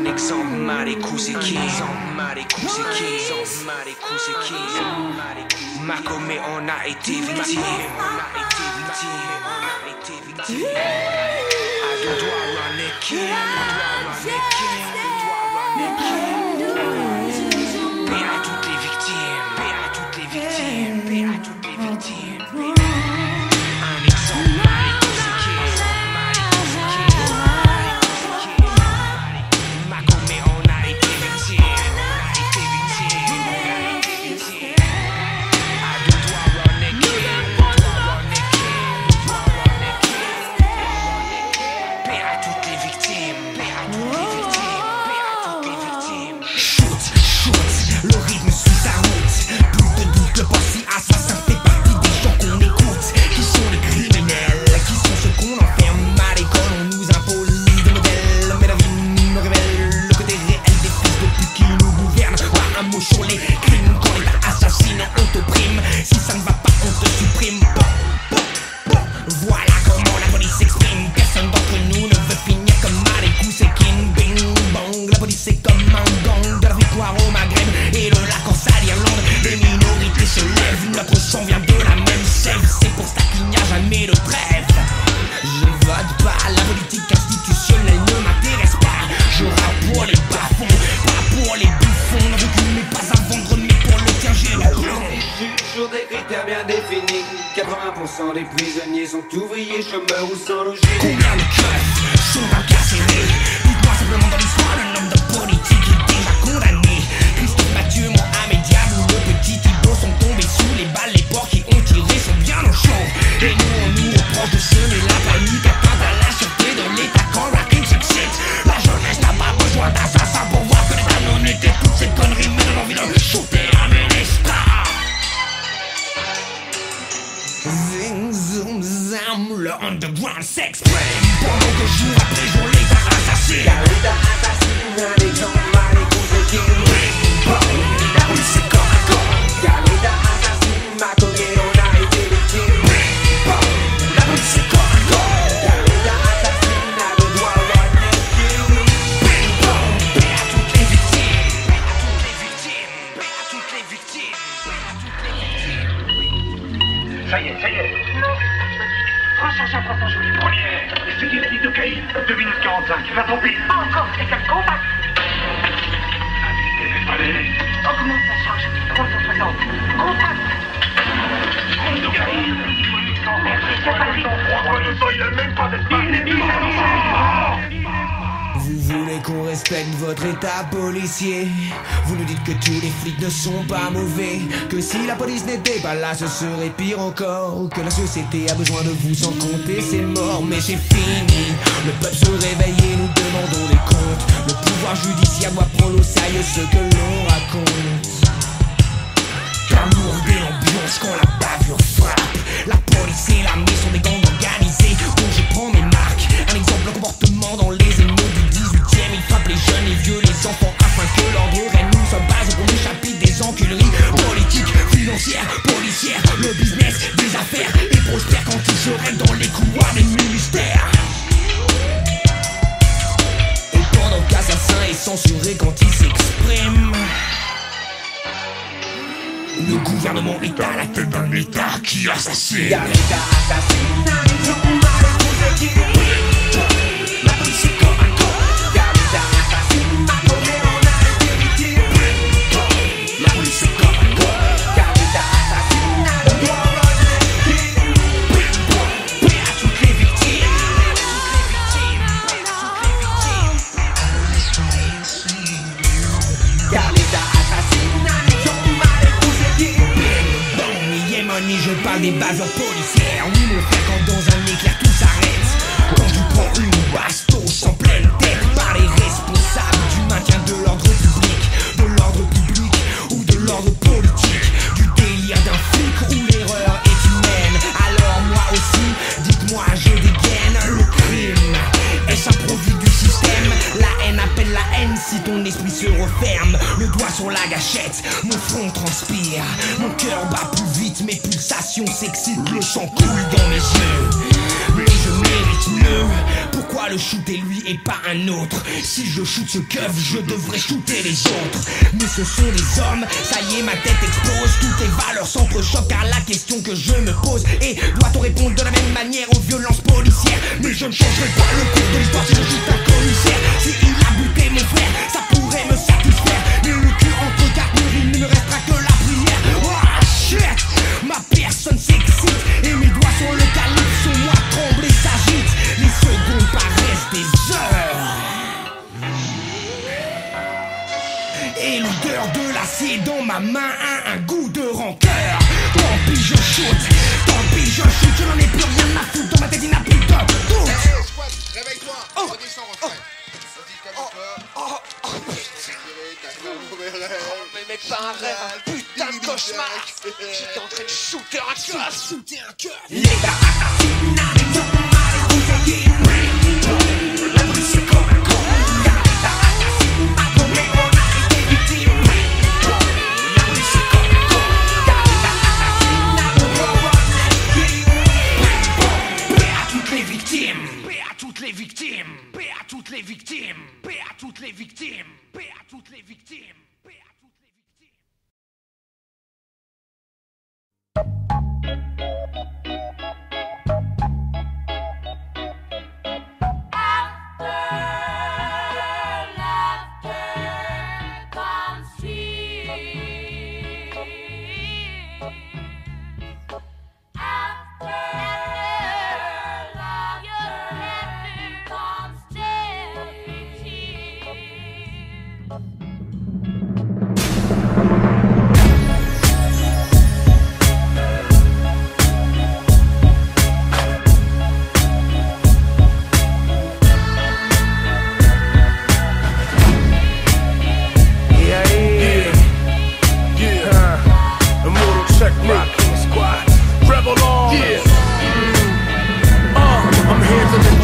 Un exemple, Marikou c'est qui? Makomé, on a été victime. À deux doigts, run it, king. Paix à toutes les victimes, paix à toutes les victimes, paix à toutes les victimes. Un exemple, Marikou c'est qui? Makomé, on a été victime. À deux doigts, run it, king. Paix à toutes les victimes, paix à toutes les victimes, paix à toutes les victimes. Shoot, le rythme suit sa route. Plus de doute, le passé assassin fait partie des gens qu'on écoute. Qui sont les criminels, qui sont ceux qu'on enferme à l'école. On nous impose des modèles, mais la vie nous révèle le côté réel des fils de pute qui nous gouvernent. Pas un mot sur les crimes, quand l'État assassine, on t'opprime. Si ça ne va pas, on te supprime. Voilà comment la police s'exprime. Personne d'entre nous ne veut finir comme Marikou c'est King. Bing bang, la police c'est comme un gang. De la victoire au Maghreb et le lac en sale Irlande. Les minorités se lèvent, notre sang vient de la même sève. C'est pour ça qu'il n'y a jamais de trêve. Je vote pas, la politique institutionnelle ne m'intéresse pas. Je rappe pour les bas-fonds, pas pour les bouffons. Non, je ne mets pas à vendre, mais pour le tien j'ai le plomb. Sur des critères bien définis, 80% des prisonniers sont ouvriers, chômeurs ou sans logis. Combien de keufs sont incarcérés? Dites-moi simplement dans l'histoire, un homme de politique est déjà condamné. Christophe Mathieu, Mohamed Diab ou le petit Thibault sont tombés sous les balles. Les porcs qui ont tiré sont bien au chaud. Et nous, on nous reproche de semer la panique, atteinte à la sûreté de l'État quand la rime s'excite. La jeunesse n'a pas besoin d'assassins pour voir que l'État non était toutes ces conneries, mais donne envie de shooter un ministre. Zing, zoom, zam, le underground s'exprime. Pendant que jour après jour l'État assassine. Car l'État assassine un exemple, Marikou c'est King. La police c'est comme un corps. Car l'État assassine, Makomé, on a été victime. La police c'est comme un corps. Car l'État assassine, à deux doigts, run it, king. Bing bong, paix à toutes les victimes. Paix à toutes les victimes, paix à toutes les victimes, paix à toutes les victimes. Ça y est. Franchement, je vous dis première. C'est qui la ligne de Caïn 2 minutes 45, va tant pis. Encore, c'est quel contact? Allez. Augmente la charge. 360. Contact. Ligne de Caïn. Il a même pas d'espace. Vous voulez qu'on respecte votre état policier? Vous nous dites que tous les flics ne sont pas mauvais, que si la police n'était pas là ce serait pire encore, que la société a besoin de vous sans compter ses morts. Mais c'est fini, le peuple se réveille et nous demandons des comptes. Le pouvoir judiciaire doit prendre au sérieux ce que l'on raconte. D'amourder l'ambiance quand la bavure frappe. La police et l'armée sont des gangs organisés dont je prends mes marques. Un exemple, le comportement dans les émeutes du 18e. Ils frappent les jeunes, les vieux, les enfants afin que l'ordre règne. Nous sommes pas au premier chapitre des enculeries politiques, financières, policières. Le business des affaires est prospère quand ils se règlent dans les couloirs des ministères. Et pendant qu'Assassin est censuré quand il s'exprime, le gouvernement est à la tête d'un État qui assassine. Car l'État assassine, un exemple, Marikou c'est King. La police c'est comme un corps. Car l'État assassine, Makomé, on a été victime. La police c'est comme un corps. Car l'État assassine, à deux doigts, run it, king. Paix à toutes les victimes. Car l'État assassine, un exemple, Marikou c'est King. Bon, Yémoni, je parle des bavures policières. Oui, mon frère, quand dans un éclair tout s'arrête. Quand tu prends une bastos en pleine tête par les responsables du maintien de l'ordre public ou de l'ordre politique, du délire d'un flic où l'erreur est humaine. Alors moi aussi, dites-moi, je dégaine. Le crime est-ce un produit du système? La haine appelle la haine si ton esprit se referme. Le doigt sur la gâchette, mon front transpire. Mon cœur bat plus vite, mes pulsations s'excitent. Le sang coule dans mes yeux, mais je mérite mieux. Pourquoi pourquoi le shooter lui et pas un autre? Si je shoot ce keuf, je devrais shooter les autres. Mais ce sont des hommes, ça y est ma tête explose. Toutes les valeurs s'entrechoquent car la question que je me pose est: doit-on répondre de la même manière aux violences policières? Mais je ne changerai pas le cours de l'histoire si je shoot un commissaire. Si il a buté mon frère, ça pourrait me satisfaire. Mais le cul entre quatre murs, il ne me restera que la prière. Oh shit, ma personne s'excite et mes doigts sur le calibre, sur moi tremble et s'agite. Les secondes paraissent des heures et l'odeur de l'acier dans ma main a un goût de rancœur. Tant pis je shoot, tant pis je shoot, je n'en ai plus rien à foutre. Dans ma tête il n'a plus de doute. Squat, réveille-toi, redis son refrain. Redis comme Mais mec, pas un rêve, un putain de cauchemar. J'étais en train de shooter un cœur. Les gars assassinats, les hommes mal rouillés. La rue c'est comme un con. L'État assassinat, comme on a été victime. La rue c'est comme un con. L'État assassinat, comme on a été victime. Paix à toutes les victimes. Paix à toutes les victimes. Paix à toutes les victimes. Paix à toutes les victimes. Paix à toutes les victimes. Paix à toutes les victimes.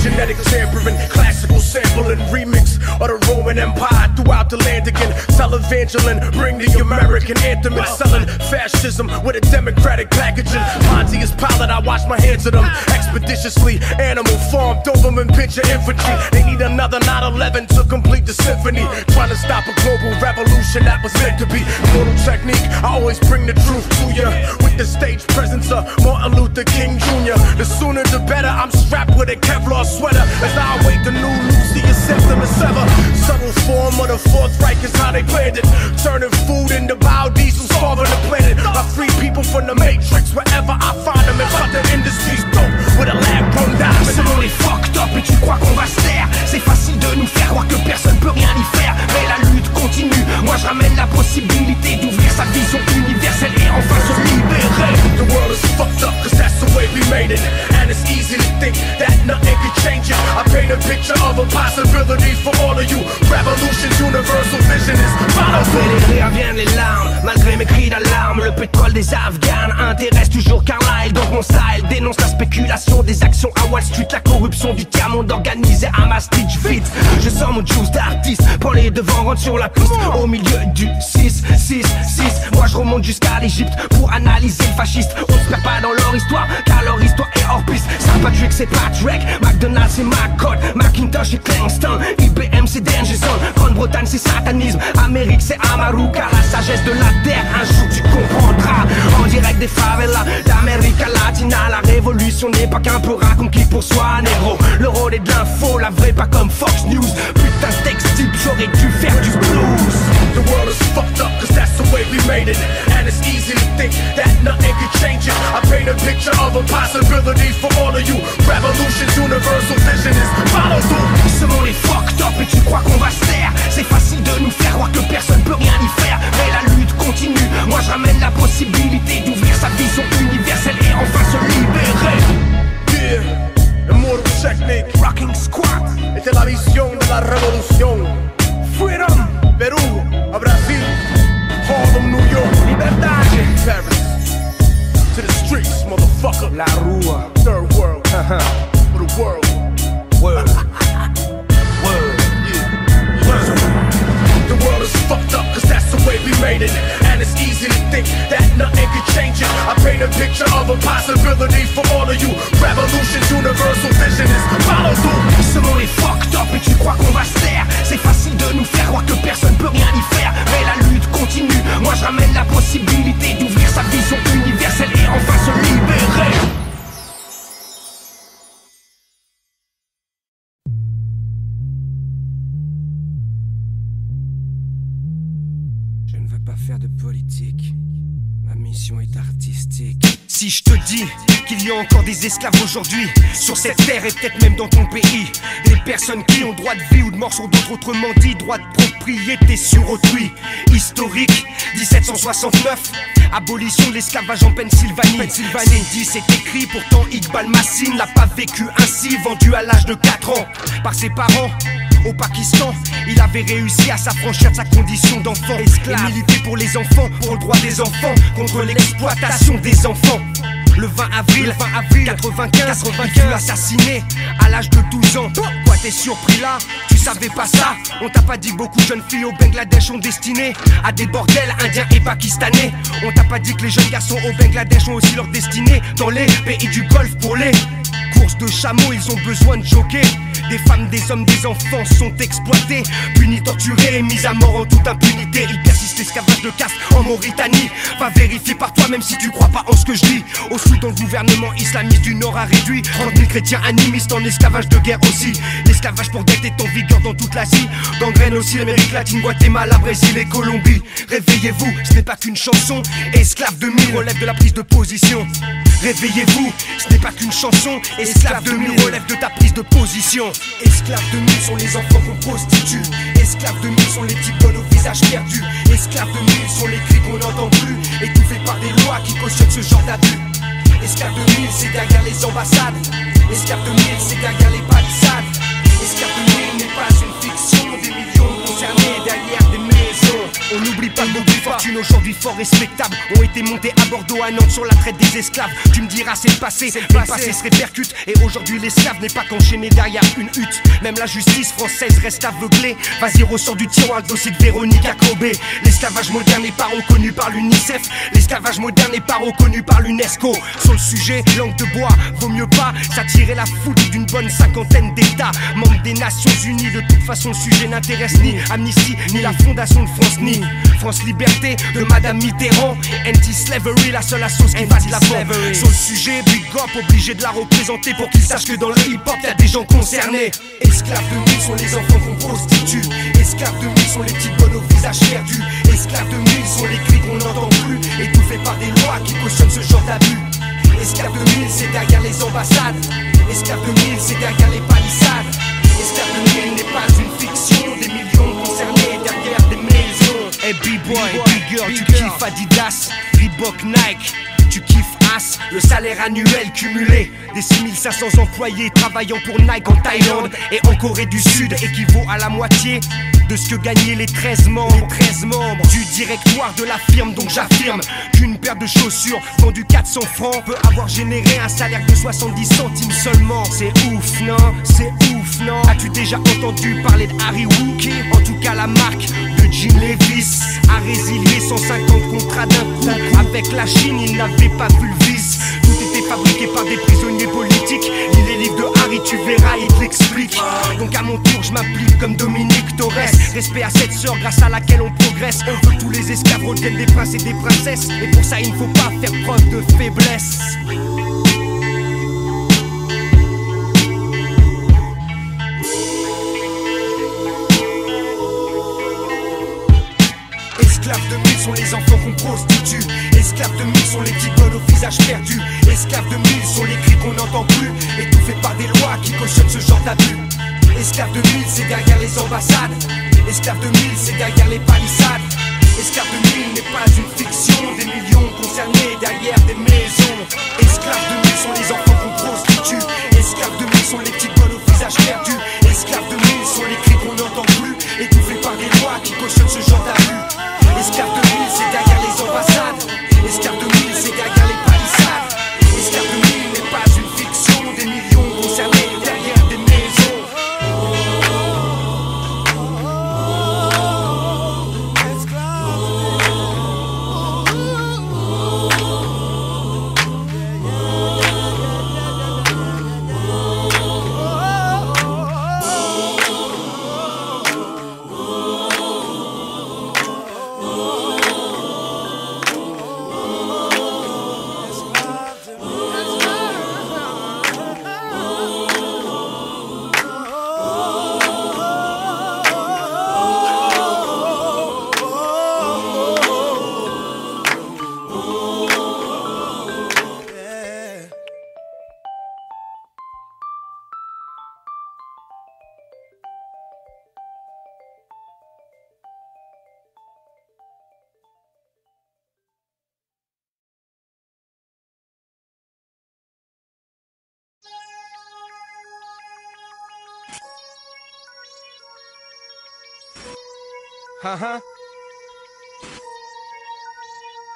Genetic tampering, classical sampling, remix of the Roman Empire throughout the land again. Televangelin, bring the American anthem and selling fascism with a democratic packaging. Pontius Pilate, I wash my hands of them expeditiously. Animal Farm, Doberman Pinscher infantry. They need another 9/11 to complete the symphony. Trying to stop a global revolution that was meant to be. Mortal technique, I always bring the truth to ya. With the stage presence of Martin Luther King Jr. The sooner the better, I'm strapped with a Kevlar sweater as I await the new Lucy, a septum and sever. Subtle form of the Fourth Reich is how they planned it. Turning food into biodiesel, starving the planet. I free people from the matrix wherever I find them. And cut the industry's dope with a lab grown diamond. C'est on est fucked up et tu crois qu'on va se taire. C'est facile de nous faire croire que personne peut rien y faire. Mais la lutte continue, moi je ramène la possibilité d'ouvrir sa vision universelle et enfin se libérer. The world is fucked up cause that's the way we made it. And it's easy to think that nothing could change it. I paint a picture of a possibility for all of you. Revolution's universal vision is follow Après les rires viennent les larmes, malgré mes cris d'alarme. Le pétrole des Afghans intéresse toujours Carlyle. Donc mon style dénonce la spéculation des actions à Wall Street. La corruption du tiers-monde organisé à ma stitch vite. Je sors mon juice d'artiste, prends les devants, rentre sur la piste. Au milieu du 6-6-6, moi je remonte jusqu'à l'Egypte pour analyser le fasciste. On se perd pas dans leur histoire, car leur histoire est hors piste. Saint-Patrick c'est Patrick, McDonald's c'est McCord, Macintosh c'est Kingston, IBM c'est Danger Zone, Grande-Bretagne c'est satanisme, Amérique c'est Amaru. Car la sagesse de la terre, un jour tu comprendras. En direct des favelas d'América Latina, la révolution n'est pas qu'un peu conquis pour soi, négro. Le rôle est de l'info, la vraie pas comme Fox News. Putain de texte type, j'aurais dû faire du blues. The world is fucked up cause that's the way we made it. And it's easy to think that nothing could change it. I paint a picture of a possibility for all of you. Revolution's universal vision is follow through. Ce monde est fucked up et tu crois qu'on va se taire. C'est facile de nous faire croire que personne peut rien y faire. Mais la lutte continue, moi je ramène la possibilité d'ouvrir sa vision universelle et enfin se libérer. Yeah, Immortal Technique, Rocking Squad, esta es la visión de la revolución. Freedom, Perú, a Brasil, Harlem, New York, Libertad, Paris, to the streets, motherfucker. La Rua, Third world, for the world. Word, Word, Yeah. The world is fucked up cause that's the way we made it. And it's easy to think that nothing could change vision. I paint a picture of a possibility for all of you. Revolution's universal vision is follow through. Ce monde est fucked up et tu crois qu'on va se taire. C'est facile de nous faire croire que personne peut rien y faire. Mais la lutte continue, moi je ramène la possibilité d'ouvrir sa vision universelle et enfin se libérer. Je ne veux pas faire de politique, ma mission est artistique. Si je te dis qu'il y a encore des esclaves aujourd'hui sur cette terre et peut-être même dans ton pays, des personnes qui ont droit de vie ou de mort sur d'autres, autrement dit droit de propriété sur autrui. Historique 1769, abolition de l'esclavage en Pennsylvanie. C'est dit, c'est écrit, pourtant Iqbal Massin l'a pas vécu ainsi. Vendu à l'âge de 4 ans par ses parents au Pakistan, il avait réussi à s'affranchir de sa condition d'enfant esclave et militer pour les enfants, pour le droit des enfants, contre l'exploitation des enfants. Le 20 avril 95, il fut assassiné à l'âge de 12 ans. Quoi, t'es surpris là? Tu savais pas ça? On t'a pas dit que beaucoup de jeunes filles au Bangladesh ont destiné à des bordels indiens et pakistanais? On t'a pas dit que les jeunes garçons au Bangladesh ont aussi leur destinée dans les pays du Golfe pour les courses de chameaux? Ils ont besoin de jockey. Des femmes, des hommes, des enfants sont exploités, punis, torturés et mis à mort en toute impunité. Il persiste l'esclavage de caste en Mauritanie. Va vérifier par toi même si tu crois pas en ce que je dis. Au Soudan, le gouvernement islamiste du Nord a réduit 30 000 chrétiens animistes en esclavage de guerre aussi. L'esclavage pour dette est en vigueur dans toute l'Asie, gangrène aussi l'Amérique latine, Guatemala, Brésil et Colombie. Réveillez-vous, ce n'est pas qu'une chanson. Esclave de mille relève de la prise de position. Réveillez-vous, ce n'est pas qu'une chanson. Esclave de mille relève de ta prise de position. Esclaves de mille sont les enfants qu'on prostitue. Esclaves de mille sont les petits bonnes au visage perdu. Esclaves de mille sont les cris qu'on n'entend plus, étouffés par des lois qui cautionnent ce genre d'abus. Esclaves de mille, c'est derrière les ambassades. Esclaves de mille, c'est derrière les palissades. Esclaves de mille n'est pas une fiction. Des millions concernés derrière des maisons. On n'oublie pas que beaucoup de fortunes aujourd'hui fort respectables ont été montées à Bordeaux, à Nantes sur la traite des esclaves. Tu me diras c'est le passé, le passé se répercute. Et aujourd'hui l'esclave n'est pas qu'enchaîné derrière une hutte. Même la justice française reste aveuglée. Vas-y, ressort du tiroir le dossier de Véronique Acrobé. L'esclavage moderne n'est pas reconnu par l'UNICEF. L'esclavage moderne n'est pas reconnu par l'UNESCO. Sur le sujet, langue de bois, vaut mieux pas s'attirer la foudre d'une bonne cinquantaine d'États membres des Nations Unies. De toute façon le sujet n'intéresse ni Amnesty, ni la Fondation de France, ni France Liberté de Madame Mitterrand. Anti-slavery, la seule sauce qui va de l'avant. Sur le sujet, Big Up, obligé de la représenter pour qu'ils sachent que dans le hip-hop y'a des gens concernés. Esclaves de mille sont les enfants qu'on prostitue. Esclaves de mille sont les petites bonnes au visage perdu. Esclaves de mille sont les cris qu'on n'entend plus, étouffés par des lois qui cautionnent ce genre d'abus. Esclaves de mille, c'est derrière les ambassades. Esclaves de mille, c'est derrière les palissades. Esclaves de mille n'est pas une fiction. Des millions concernés derrière des maisons. Hey B-boy, B-girl, tu kiffes Adidas, Reebok, Nike. Tu kiffes As, le salaire annuel cumulé des 6500 employés travaillant pour Nike en Thaïlande et en Corée du Sud équivaut à la moitié de ce que gagnaient les 13 membres du directoire de la firme. Donc j'affirme qu'une paire de chaussures vendue 400 francs peut avoir généré un salaire de 70 centimes seulement. C'est ouf, non? C'est ouf, non? As-tu déjà entendu parler de Harry Wookie? En tout cas la marque de Jean Levis a résilié 150 contrats d'un coup avec la Chine. Il n'avait pas vu le vice. Tout était fabriqué par des prisonniers politiques. Lis les livres de Harry, tu verras, il te l'explique. Donc à mon tour je m'applique comme Dominique Torres. Respect à cette sœur grâce à laquelle on progresse. On veut que tous les esclaves redeviennent des princes et des princesses. Et pour ça il ne faut pas faire preuve de faiblesse. Esclaves de mille sont les enfants qu'on prostitue. Esclaves de mille sont les petits bonnes au visage perdu. Esclaves de mille sont les cris qu'on n'entend plus, étouffés par des lois qui cautionnent ce genre d'abus. Esclaves de mille, c'est derrière les ambassades. Esclaves de mille, c'est derrière les palissades. Esclaves de mille n'est pas une fiction. Des millions concernés derrière des maisons. Esclaves de mille sont les enfants qu'on prostitue. Esclaves de mille sont les petites bonnes au visage perdu. Esclaves de mille sont les cris qu'on n'entend plus, étouffés par des lois qui cautionnent ce genre d'abus. Esclaves de mille, c'est derrière les ambassades. Esclaves de mille, c'est derrière les palissades. Esclaves de mille n'est pas une fiction. Des millions concernés derrière des maisons.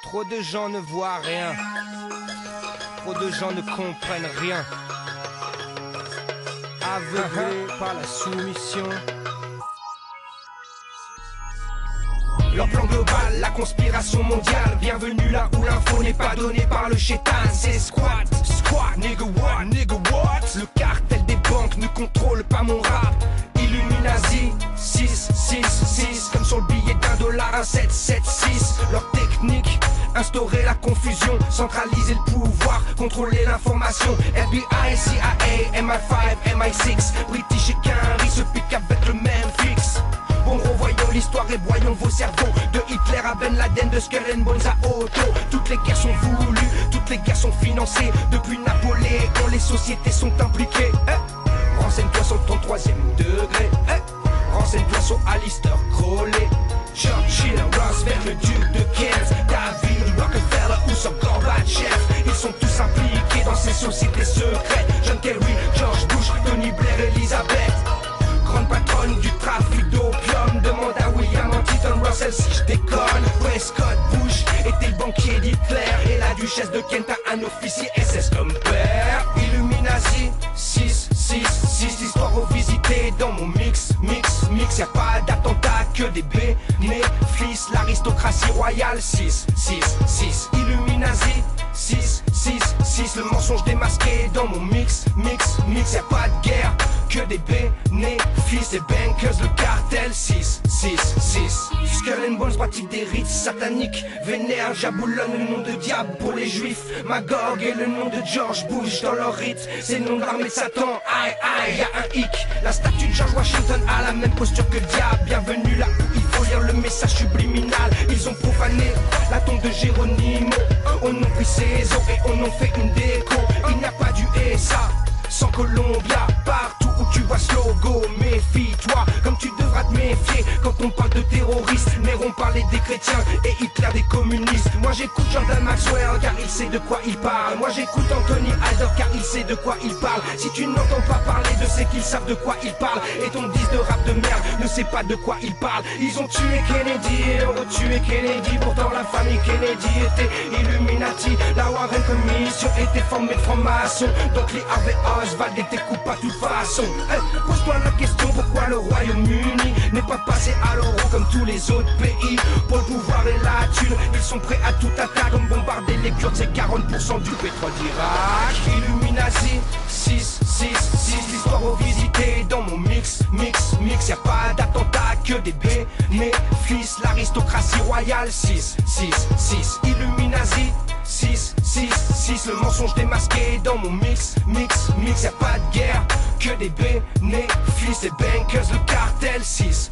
Trop de gens ne voient rien. Trop de gens ne comprennent rien. Aveuglés par la soumission. Leur plan global, la conspiration mondiale. Bienvenue là où l'info n'est pas donnée par le chétan. C'est squat, nigga what? Le cartel des banques ne contrôle pas mon rap. Illuminati, 6, comme sur le billet $1, un 776. Leur technique, instaurer la confusion, centraliser le pouvoir, contrôler l'information. FBI, CIA, MI5, MI6, British et Quinry se piquent avec le même fixe. Bon, revoyons l'histoire et broyons vos cerveaux. De Hitler à Ben Laden, de Skull and Bones à Otto. Toutes les guerres sont voulues, toutes les guerres sont financées. Depuis Napoléon, les sociétés sont impliquées. Renseigne-toi sur ton 3e degré. Renseigne-toi sur Alistair Crowley, Churchill, Roosevelt, le duc de Kent, David Rockefeller ou sur Gorbatchev. Ils sont tous impliqués dans ces sociétés secrètes. John Kerry, George Bush, Tony Blair, Elizabeth. Grande patronne du trafic d'opium. Demande à William Huntington Russell si je déconne. Prescott Bush était le banquier d'Hitler. Et la duchesse de Kent a un officier SS comme père. Illuminati, 6, l'histoire revisitée dans mon mix. Y'a pas d'attentat que des bénéfices. L'aristocratie royale, 6, Illuminati, 6, le mensonge démasqué dans mon mix. Y'a pas de guerre que des bénéfices. Les bankers, le cartel, 6. Skull and Bones pratique des rites sataniques. Vénère, jaboulonne le nom de diable pour les juifs. Magog est le nom de George Bush dans leur rite. C'est le nom de l'armée de Satan, aïe, y'a un hic. La statue de George Washington a la même posture que le diable. Bienvenue là où il faut lire le message subliminal. Ils ont profané la tombe de Géronimo. On a pris ses os et on en fait une déco. Il n'y a pas du SA sans Colombia. Partout où tu vois ce logo, méfie-toi, comme tu devras te méfier quand on parle de terroristes. Néron parlait des chrétiens et Hitler des communistes. Moi j'écoute Jordan Maxwell car il sait de quoi il parle. Moi j'écoute Anthony Halder car il sait de quoi il parle. Si tu n'entends pas parler de c'est qu'ils savent de quoi ils parlent. Et ton disque de rap de merde ne sait pas de quoi il parle. Ils ont tué Kennedy et ont retué Kennedy. Pourtant la famille Kennedy était Illuminati. La Warren Commission était formée de francs-maçons. Donc les Harvey Oswald étaient coupables de toute façon. Pose-toi la question pourquoi le Royaume-Uni n'est pas passé à l'euro comme tous les autres pays. Pour le pouvoir et la thune, ils sont prêts à tout attaque. Comme bombarder les Kurdes, c'est 40% du pétrole d'Irak. Illuminati, 6, l'histoire revisitée dans mon mix. Y'a pas d'attentat que des bénéfices. L'aristocratie royale, 6, Illuminati, 6, le mensonge démasqué dans mon mix. Y'a pas de guerre que des bénéfices. Les bankers, le cartel, 6.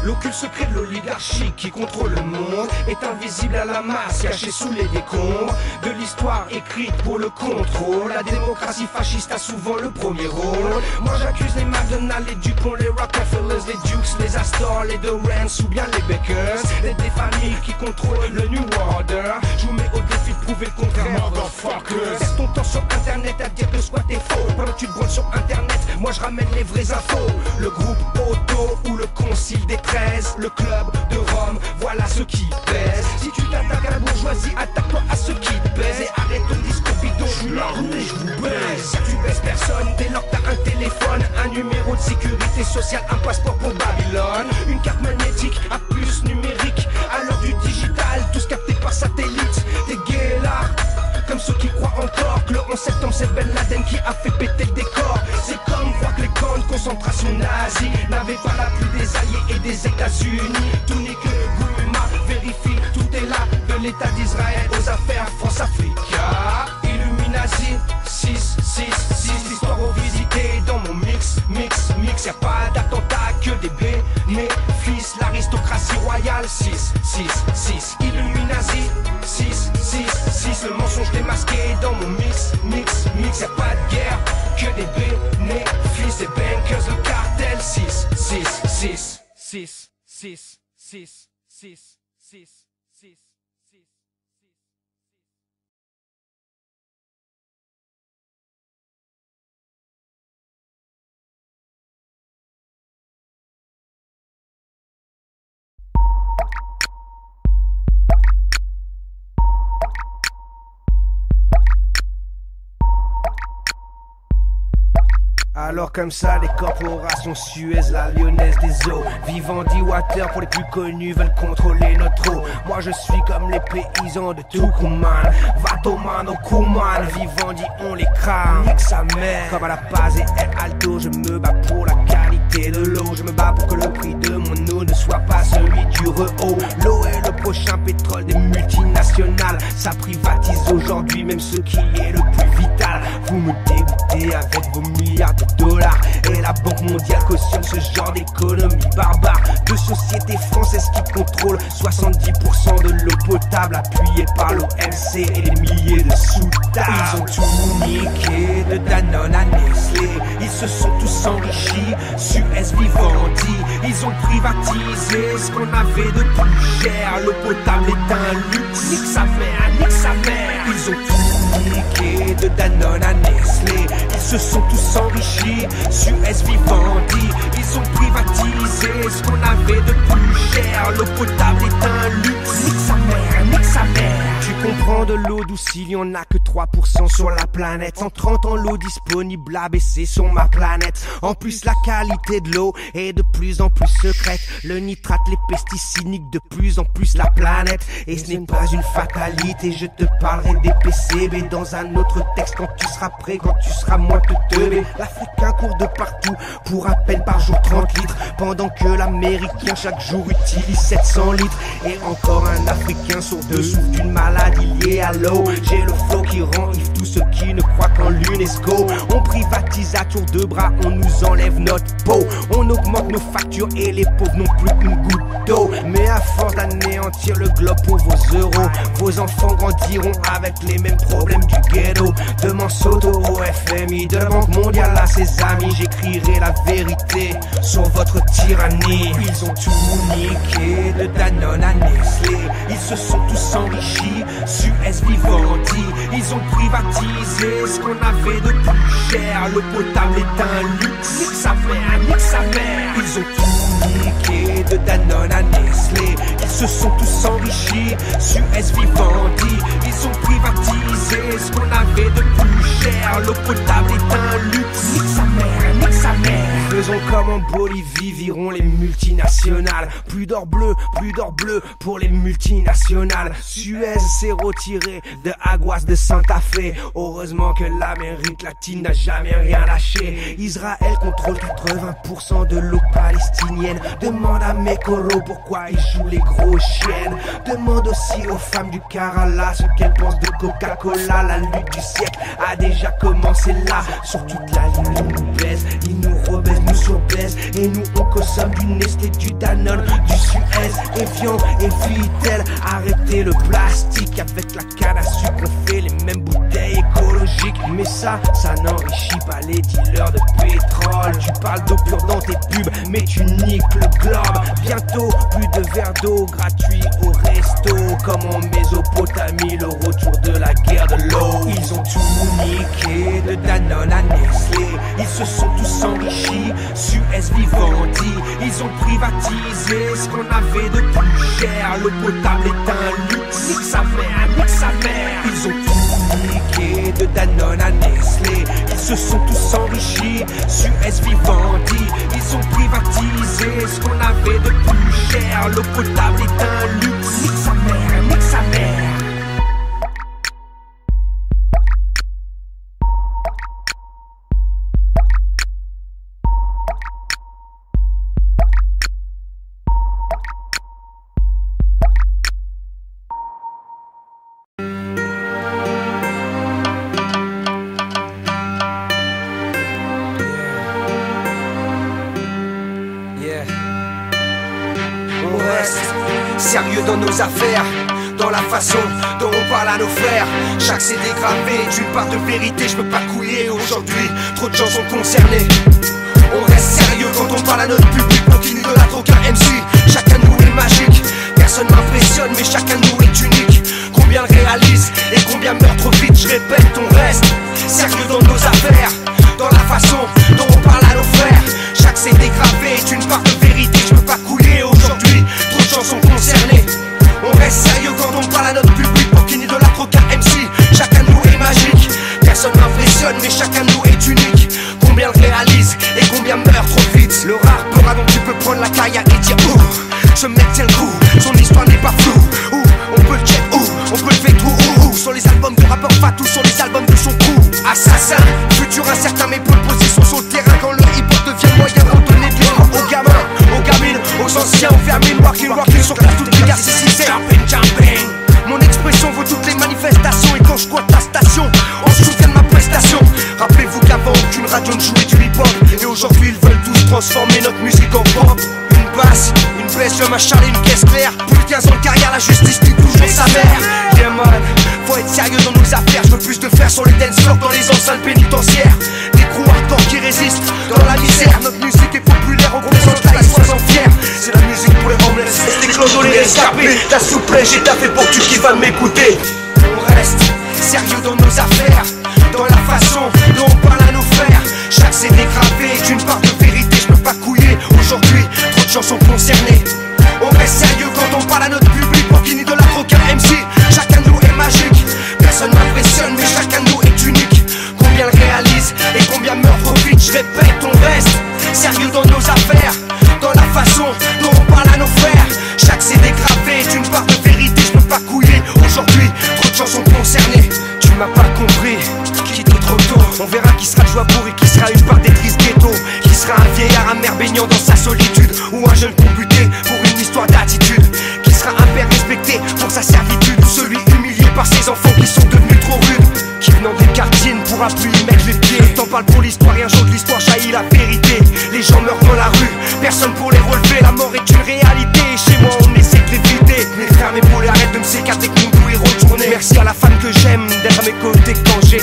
L'occulte secret de l'oligarchie qui contrôle le monde est invisible à la masse, caché sous les décombres de l'histoire écrite pour le contrôle. La démocratie fasciste a souvent le premier rôle. Moi j'accuse les McDonald's, les Dupont, les Rockefellers, les Dukes, les Astor, les Dorrance ou bien les Bakers. Des familles qui contrôlent le New Order. Je vous mets au défi de prouver le contraire, motherfuckers. Perds ton temps sur internet à dire que squat est faux. Pendant que tu te branles sur internet, moi je ramène les vraies infos. Le groupe Auto ou le concile des 13, le club de Rome, voilà ce qui pèse. Si tu t'attaques à la bourgeoisie, attaque-toi à ceux qui te baisent. Et arrête ton discours bidon, je suis la route et je vous baise. Si tu baises personne, dès lors que t'as un téléphone, un numéro de sécurité sociale, un passeport pour Babylone, une carte magnétique, un puce numérique. À l'heure du digital, tous captés par satellite. T'es gay là, comme ceux qui croient encore que le 11 septembre c'est Ben Laden qui a fait péter le décor. C'est comme voir que les camps de concentration nazis n'avaient pas l'appui des alliés et des États-Unis. Tout n'est que Gouma, vérifie, tout est là. De l'État d'Israël aux affaires France-Africa. Illuminati, 6, l'histoire revisitée dans mon mix. Y'a pas d'attentat que des bénéfices. L'aristocratie royale, 6, Illuminati, 6, le mensonge démasqué dans mon mix. Y'a pas de guerre que des bénéfices. Les bankers, le cartel, 6. Alors comme ça, les corporations Suez, la Lyonnaise des eaux, Vivendi Water pour les plus connus veulent contrôler notre eau. Moi je suis comme les paysans de Tucumán, Vatoman au Kuman, Vivendi on les crame, nique sa mère. Comme à la base et El Alto, je me bats pour la qualité de l'eau. Je me bats pour que le prix de mon eau ne soit pas celui du Rehaut. L'eau est le prochain pétrole des multinationales. Ça privatise aujourd'hui même ce qui est le plus vital. Vous me dégoûtez avec vos milliards de dollars et la Banque mondiale cautionne ce genre d'économie barbare. De sociétés françaises qui contrôlent 70% de l'eau potable, appuyée par l'OMC et des milliers de sous-tables. Ils ont tout niqué, de Danone à Nestlé. Ils se sont tous enrichis, Suez, Vivendi. Ils ont privatisé ce qu'on avait de plus cher. L'eau potable est un luxe, nique sa mère, nique sa mère. Ils ont tout niqué, de Danone à Nestlé. Ils se sont tous enrichis, Suez, Vivendi. Ils ont privatisé ce qu'on avait de plus cher. L'eau potable est un luxe, nique sa mère, nique sa mère. Tu comprends de l'eau douce, il y en a que 3% sur la planète. En 30 ans, l'eau disponible a baissé sur ma planète. En plus, la qualité de l'eau est de plus en plus secrète. Le nitrate, les pesticides niquent de plus en plus la planète. Et ce n'est pas une fatalité, je te parlerai des PCB dans un autre texte quand tu seras prêt, quand tu seras moins teuteux. L'Africain court de partout pour à peine par jour 30 litres, pendant que l'Américain chaque jour utilise 700 litres. Et encore un Africain sur deux souffre d'une maladie liée à l'eau. J'ai le flow qui rend ivre tous ceux qui ne croient qu'en l'UNESCO. On privatise à tour de bras, on nous enlève notre peau. On augmente nos factures et les pauvres n'ont plus une goutte d'eau. Mais à force d'anéantir le globe pour vos euros, vos enfants grandiront avec les mêmes problèmes du ghetto. De Monsanto au FMI, de la Banque mondiale à ses amis, j'écrirai la vérité sur votre tyrannie. Ils ont tout niqué, de Danone à Nestlé. Ils se sont tous enrichis, Suez, Vivendi. Ils ont privatisé ce qu'on avait de plus cher. L'eau potable est un luxe, nique sa mère, nique sa mère. Ils ont tout niqué, de Danone à Nestlé. Ils se sont tous enrichis, Suez, Vivendi. Ils ont privatisé ce qu'on avait de plus cher. L'eau potable est un luxe, nique sa mère, nique sa mère. Faisons comme en Bolivie, virons les multinationales. Plus d'or bleu pour les multinationales. Suez s'est retiré de Aguas de Santa Fe. Heureusement que l'Amérique latine n'a jamais rien lâché. Israël contrôle 80% de l'eau palestinienne. Demande à Mekoro pourquoi ils jouent les gros chiennes. Demande aussi aux femmes du Kerala ce qu'elles pensent de Coca-Cola. La lutte du siècle a déjà commencé là. Sur toute la ligne ils nous baisent, ils nous rebaissent, nous surbaissent. Et nous on consomme du Nestlé, du Danone, du Suez, Evian et Vitel. Arrêtez le plastique, avec la canne à sucre on fait les mêmes bouteilles écologiques. Mais ça n'enrichit pas les dealers de pétrole. Tu parles d'eau pure dans tes pubs, mais tu niques le globe. Bientôt plus de verres d'eau gratuits au resto, comme en Mésopotamie, le retour de la guerre de l'eau. Ils ont tout niqué, de Danone à Nestlé. Ils se sont tous enrichis, Suez, Vivendi. Ils ont privatisé ce qu'on avait de plus cher. L'eau potable est un luxe, nique sa mère, nique sa mère. Ils ont tout niqué, de Danone à Nestlé. Ils se sont tous enrichis, Suez, Vivendi. Ils ont privatisé ce qu'on avait de plus cher. L'eau potable est un luxe, nique sa mère, nique sa mère. Sérieux dans nos affaires, dans la façon dont on parle à nos frères. Chaque CD gravé est une part de vérité, je peux pas couiller aujourd'hui, trop de gens sont concernés. On reste sérieux quand on parle à notre public, pour qu'il n'idolâtre aucun MC. Chacun de nous est magique, personne m'impressionne mais chacun de nous est unique. Combien le réalise et combien meurt trop vite, je répète, on reste sérieux dans nos affaires, dans la façon dont on parle à nos frères. Chaque CD gravé est une part de vérité, je peux pas couiller aujourd'hui, trop de gens sont concernés. On reste sérieux quand on parle à notre public, pour qu'il n'idolâtre aucun MC. Chacun de nous est magique, personne m'impressionne mais chacun de nous est unique. Combien le réalise prendre la carrière et dire ouh, ce mec tient le coup, son histoire n'est pas floue. Ouh, on peut le check, ouh, on peut le faire tout, ouh, sur les albums de rappeur Fatou, sur les albums de son crew. Assassin, futur incertain mais bonne position sur le terrain quand le hip-hop devient moyen pour donner de l'espoir aux gamins, aux gamines, aux anciens, aux vermines, walking sur place toutes les gars, c'est jumping. Mon expression vaut toutes les manifestations. Et quand je squatte la station, on se souvient de ma prestation. Rappelez-vous qu'avant aucune radio ne jouait du hip-hop. Et aujourd'hui ils veulent tous transformer notre musique en pop. Une basse, une baisse, un machin et une caisse claire. Plus de 15 ans de carrière, la justice dit toujours sa mère. Yeah man, faut être sérieux dans nos affaires. Je veux plus de faire sur les dance floors dans les enceintes pénitentiaires. Des crews hardcore qui résistent dans la misère. Notre musique est populaire, on représente la sois-en fier. C'est la musique pour les homeless, les clodos, les rescapés. Ta souplesse, j'ai taffé pour que tu kiffes à m'écouter. On reste sérieux dans nos affaires, dans la façon dont on parle à nos frères. Chaque CD gravé est une part de vérité, je peux pas couiller. Aujourd'hui, trop de gens sont concernés. On reste sérieux quand on parle à notre public pour qu'il n'idolâtre aucun MC. Chacun de nous est magique, personne m'impressionne mais chacun de nous est unique. Combien le réalise et combien meurt trop vite. Je répète, on reste sérieux dans nos affaires, dans la façon dont on parle à nos frères. Chaque CD gravé est une part de vérité, je peux pas couiller. Aujourd'hui, trop de gens sont concernés. Tu m'as pas compris, quitte trop tôt. On verra qui sera le joueur et qui sera une part des tristes ghetto. Qui sera un vieillard amer baignant dans sa solitude, ou un jeune combuté pour une histoire d'attitude. Qui sera un père respecté pour sa servitude, ou celui humilié par ses enfants qui sont devenus trop rudes. Qui venant des quartiers ne pourra plus y mettre les pieds. T'en parles pour l'histoire et un jour de l'histoire jaillit la vérité. Les gens meurent dans la rue, personne pour les relever. La mort est une réalité et chez moi on essaie de l'éviter. Mes frères, mes poules, arrête de me sécater que mon doux est retourné. Merci à la femme que j'aime d'être à mes côtés quand j'ai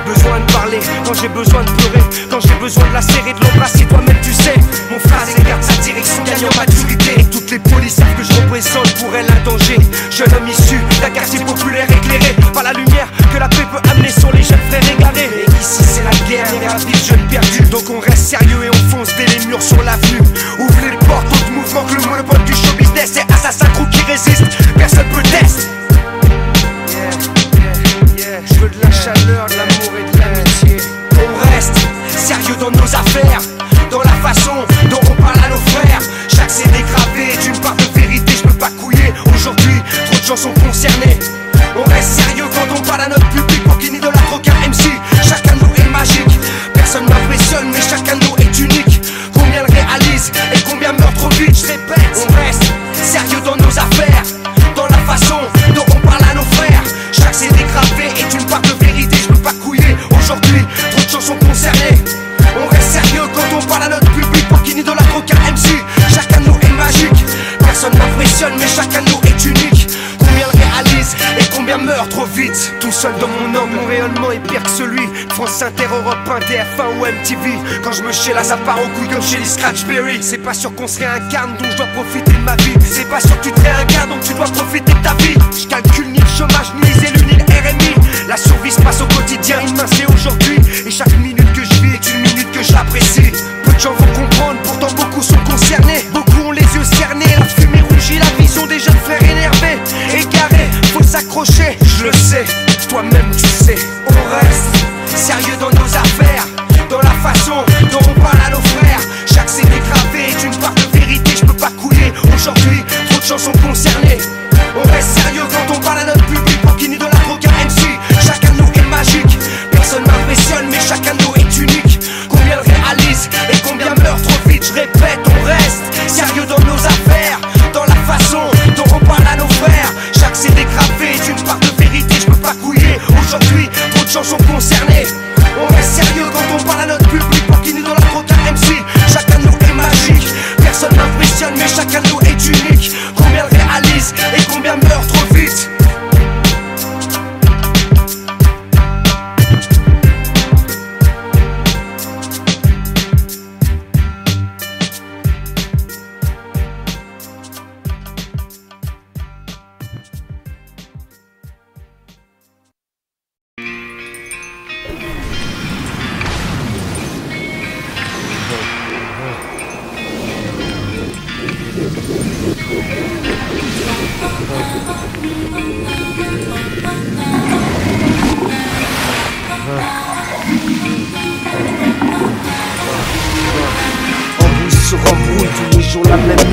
besoin de parler, quand j'ai besoin de pleurer, quand j'ai besoin de la serrer, de l'embrasser. Toi-même tu sais, mon phrase écarte sa direction, gagne en maturité. Et toutes les polices savent que je représente pour elle un danger. Jeune homme issu d'un quartier populaire éclairé par la lumière que la paix peut amener sur les jeunes frères égarés. Et ici c'est la guerre, et un vif jeune perdu. Donc on reste sérieux et on fonce dès les murs sur l'avenue. Ouvrez les portes, autres mouvements que le monopole du show business. C'est assassin crew qui résiste, personne peut tester. Je veux de la chaleur, de l'amour et de l'amitié. On reste sérieux dans nos affaires, dans la façon dont on parle à nos frères. Chaque CD gravé est une part de vérité, je peux pas couiller. Aujourd'hui, trop de gens sont concernés. On reste sérieux quand on parle à notre public pour qu'il n'idolâtre aucun MC. Chacun de nous est magique, personne m'impressionne mais chacun de nous est unique. Combien le réalise et combien meurt trop vite. Je répète, on reste sérieux dans nos affaires, dans la façon dont on parle à nos frères. Chaque CD gravé est une part de vérité, je peux pas couiller. Aujourd'hui, trop de gens sont concernés. On reste sérieux quand on parle à notre public pour qu'il n'idolâtre aucun MC. Chacun de nous est magique, personne m'impressionne mais chacun de nous est unique. Combien le réalise et combien meurt trop vite. Tout seul dans mon homme, mon rayonnement est pire que celui de France Inter, Europe 1, TF1 ou MTV. Quand je me là ça part au couille comme chez les Scratchberry. C'est pas sûr qu'on se réincarne donc je dois profiter de ma vie. C'est pas sûr que tu te réincarnes donc tu dois profiter de ta vie. Je calcule ni le chômage, ni les élus, ni le RMI. La survie se passe au quotidien, une main c'est aujourd'hui. Et chaque minute que je vis est une minute que j'apprécie. Peu de gens vont comprendre, pourtant beaucoup sont concernés. Beaucoup ont les yeux cernés, la fumée rougit, la vision des jeunes frères énervés. Égarés, faut s'accrocher, je le sais, toi-même tu sais. On reste sérieux dans nos affaires, dans la façon dont on parle à nos frères. Chaque CD gravé est une part de vérité, je peux pas couiller. Aujourd'hui, trop de gens sont concernés. On reste sérieux quand on parle à notre public pour qu'il n'idolâtre aucun MC. Chacun de nous est magique, personne m'impressionne mais chacun de nous est unique. Combien le réalise et combien meurt trop vite. Je répète, on reste sérieux dans nos affaires, dans la façon dont on parle à nos frères. Chaque CD gravé est une part de vérité, je peux pas couiller. Aujourd'hui, trop de gens sont concernés. On reste sérieux quand on parle à notre public pour qu'il n'idolâtre aucun MC. Chacun de nous est magique, personne m'impressionne mais chacun de nous est unique. Combien le réalise et combien meurt trop vite.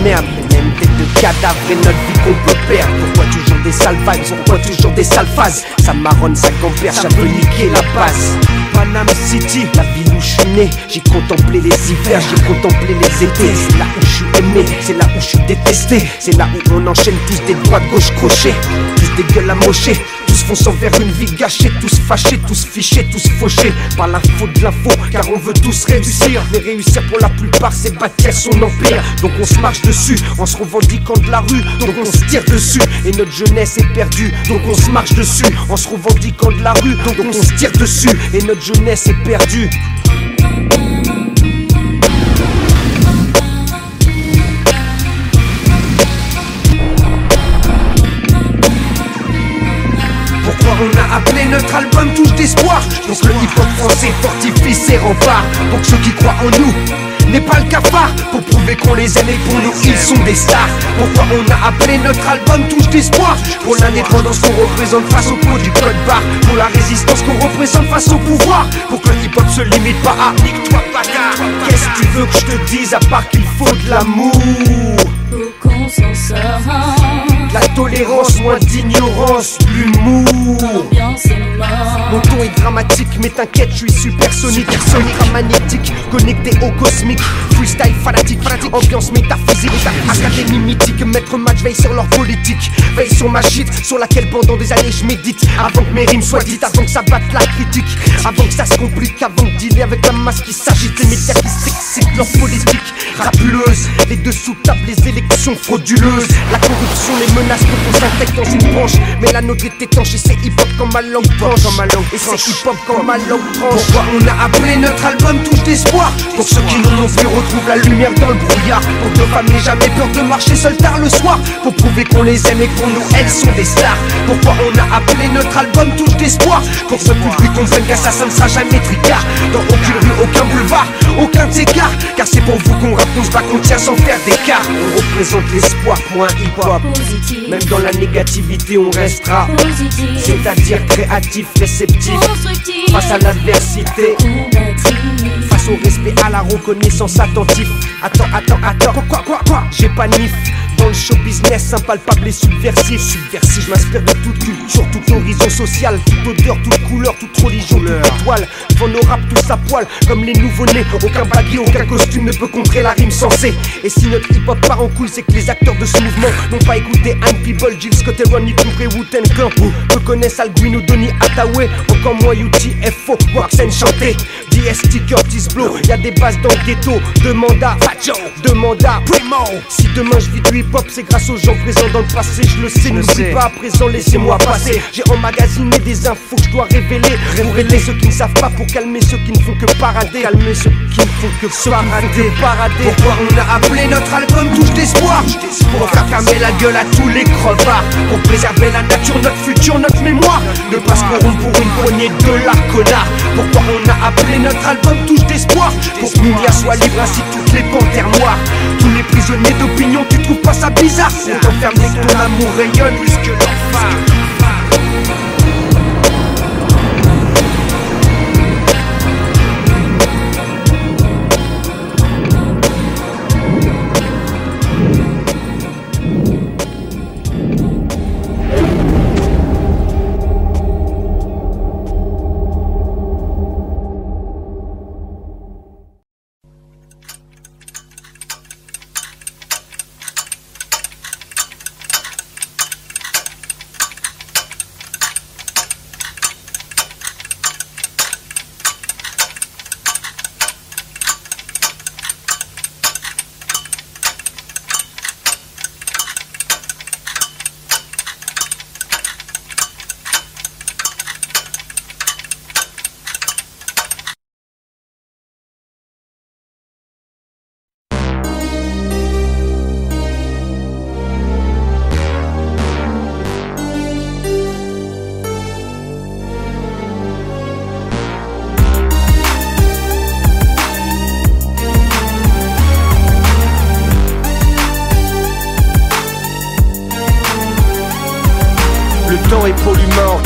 merde. Même tête de cadavre et notre vie qu'on peut perdre. Pourquoi toujours des sales vibes, pourquoi toujours des sales phases? Ça marronne, ça gamberge, ça veut niquer la base. Panama City, la ville où je suis né. J'ai contemplé les hivers, j'ai contemplé les étés. C'est là où je suis aimé, c'est là où je suis détesté. C'est là où on enchaîne tous des droits de gauche crochés. Tous des gueules amochées, tous fonçant vers une vie gâchée. Tous fâchés, tous fichés, tous fauchés par la faute de l'info, car on veut tous réussir. Mais réussir pour la plupart c'est bâtir son empire. Donc on se marche dessus, en se revendiquant de la rue. Donc on se tire dessus, et notre jeunesse est perdue. Donc on se marche dessus, en se revendiquant de la rue. Donc on se tire dessus, et notre jeunesse est perdue. On a appelé notre album Touche d'espoir. Pour que le hip-hop français fortifie ses remparts. Pour que ceux qui croient en nous n'aient pas le cafard. Pour prouver qu'on les aime et pour nous ils sont des stars. Pourquoi on a appelé notre album Touche d'espoir? Pour l'indépendance qu'on représente face au pot du code barre. Pour la résistance qu'on représente face au pouvoir. Pour que le hip-hop se limite pas à nique-toi bâtard. Qu'est-ce que tu veux que je te dise à part qu'il faut de l'amour? Pour qu'on s'en sorte. La tolérance, moins d'ignorance, l'humour. L'ambiance est morte. Mon ton est dramatique, mais t'inquiète, je suis supersonique. Magnétique, connecté au cosmique. Freestyle fanatique, ambiance métaphysique. Académie mythique, maître match veille sur leur politique. Veille sur ma shit, sur laquelle pendant des années je médite. Avant que mes rimes soient dites, avant que ça batte la critique. Avant que ça se complique, avant de dealer avec la masse qui s'agite. Les médias qui s'excitent, leur politique rapuleuse. Les dessous tapent, les élections frauduleuses. La corruption, les menaces qu'on s'intègre dans une branche. Mais la nôtre est étanche et c'est hip-hop quand ma langue tranche. Et c'est hip-hop quand ma langue tranche. Pourquoi on a appelé notre album Touche d'espoir? Pour ceux qui n'en ont plus retrouvent la lumière dans le brouillard. Pour que nos femmes n'aient jamais peur de marcher seules tard le soir. Pour prouver qu'on les aime et que pour nous elles sont des stars. Pourquoi on a appelé notre album Touche d'espoir? Pour que ce public comprenne qu'assassin ne sera jamais tricard. Dans aucune rue, aucun boulevard, aucun écart. Car c'est pour vous qu'on rappe, qu'on se bat, qu'on tient sans faire d'écart. On représente l'espoir pour un hip-hop. Même dans la négativité on restera positif. C'est-à-dire créatif, réceptif. Constructif. Face à l'adversité, face au respect, à la reconnaissance attentif. Attends, quoi? J'ai pas nif. Dans le show business, impalpable et subversif. Je m'inspire de toute culture, tout horizon social, toute odeur, toute couleur, toute religion, toute étoile. Devant nos rap tous à poil, comme les nouveau-nés. Aucun baggy, aucun costume ne peut contrer la rime sensée. Et si notre hip-hop part en couille, c'est que les acteurs de ce mouvement n'ont pas écouté Anne People, Jill Scott et Ronnie Cooper, Wu-Tang Clan. Reconnaissent Al Green ou Donny Hathaway. Encore moins UTFO, Waxen chanté. DST, Curtis Blow, y'a des bases dans le ghetto. Demande à Primo. Si demain je vis du hip-hop, c'est grâce aux gens présents dans le passé. Je le sais, n'oublie pas à présent, laissez-moi passer. J'ai emmagasiné des infos que je dois révéler. Pour aider ceux qui ne savent pas, pour calmer ceux qui ne font que parader. Pourquoi on a appelé notre album Touche d'espoir? Pour faire fermer la gueule à tous les crevards. Pour préserver la nature, notre futur, notre mémoire. Ne pas se corrompre pour une poignée de la connard. Pourquoi on a appelé notre album Touche d'espoir? Pour que Mounia soit libre ainsi que toutes les panthères noires. Tous les prisonniers d'opinion, tu trouves pas ça bizarre? On t'enferme dès que ton amour rayonne plus que l'enfer.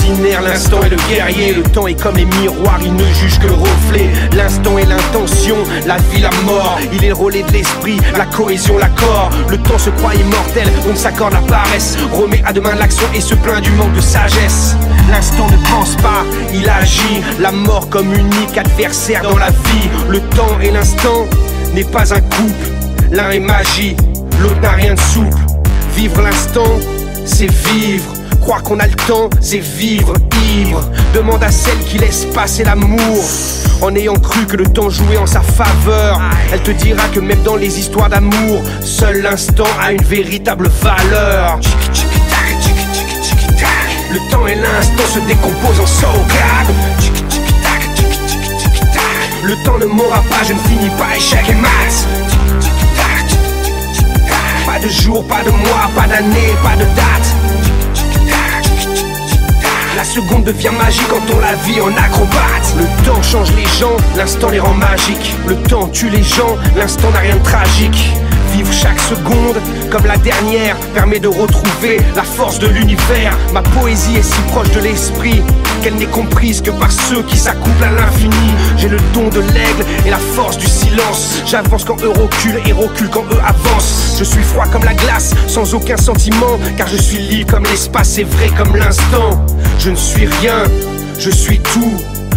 l'ordinaire, l'instant est le guerrier. Le temps est comme les miroirs, il ne juge que le reflet. L'instant est l'intention, la vie, la mort. Il est le relais de l'esprit, la cohésion, l'accord. Le temps se croit immortel, donc s'accorde la paresse. Remet à demain l'action et se plaint du manque de sagesse. L'instant ne pense pas, il agit. La mort comme unique adversaire dans la vie. Le temps et l'instant n'est pas un couple. L'un est magie, l'autre n'a rien de souple. Vivre l'instant, c'est vivre. Croire qu'on a le temps, c'est vivre ivre. Demande à celle qui laisse passer l'amour en ayant cru que le temps jouait en sa faveur. Elle te dira que même dans les histoires d'amour, seul l'instant a une véritable valeur. Le temps et l'instant se décomposent en sauvegarde. Le temps ne m'aura pas, je ne finis pas échec et maths. Pas de jour, pas de mois, pas d'année, pas de date. La seconde devient magique quand on la vit en acrobate. Le temps change les gens, l'instant les rend magiques. Le temps tue les gens, l'instant n'a rien de tragique. Vivre chaque seconde comme la dernière permet de retrouver la force de l'univers. Ma poésie est si proche de l'esprit qu'elle n'est comprise que par ceux qui s'accouplent à l'infini. J'ai le don de l'aigle et la force du silence. J'avance quand eux reculent et recule quand eux avancent. Je suis froid comme la glace, sans aucun sentiment, car je suis libre comme l'espace et vrai comme l'instant. Je ne suis rien, je suis tout.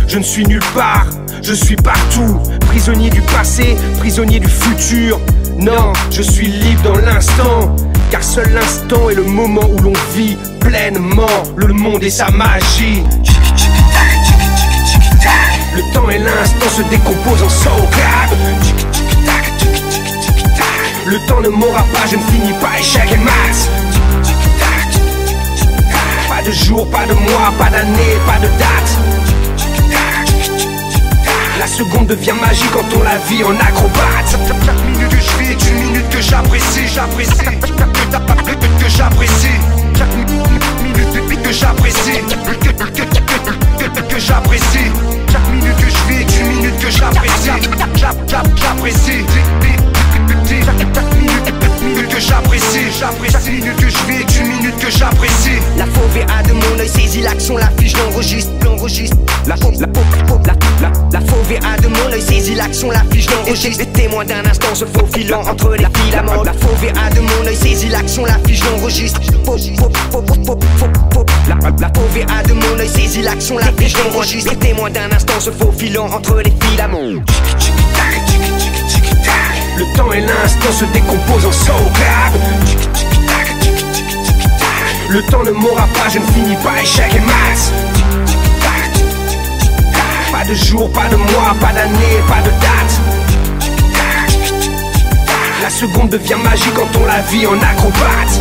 Je ne suis nulle part, je suis partout. Prisonnier du passé, prisonnier du futur. Non, je suis libre dans l'instant, car seul l'instant est le moment où l'on vit pleinement le monde et sa magie. Le temps et l'instant se décomposent en sauvegarde. Le temps ne m'aura pas, je ne finis pas échec et maths. Pas de jour, pas de mois, pas d'année, pas de date. La seconde devient magique quand on la vit en acrobate. Chaque minute que je vis est une minute que j'apprécie, j'apprécie. Que j'apprécie. Chaque minute que j'apprécie. Que j'apprécie. Chaque minute que je vis est une minute que j'apprécie. J'apprécie. Chaque minute que j'apprécie. Chaque minute que je vis est une minute que j'apprécie. La fauve a de mon œil saisit l'action, la fiche l'enregistre. La fauve a de mon œil saisit l'action, la fiche l'enregistre. Les témoins d'un instant se faufilant entre les filaments. La fauve a de mon œil saisit l'action, la fiche l'enregistre. La fauve a de mon œil saisit l'action, la fiche l'enregistre. Les témoins d'un instant se faufilant entre les filaments. Le temps et l'instant se décomposent en sauvegarde. Le temps ne m'aura pas, je ne finis pas échec et maths. Pas de jour, pas de mois, pas d'année, pas de date. La seconde devient magique quand on la vit en acrobate.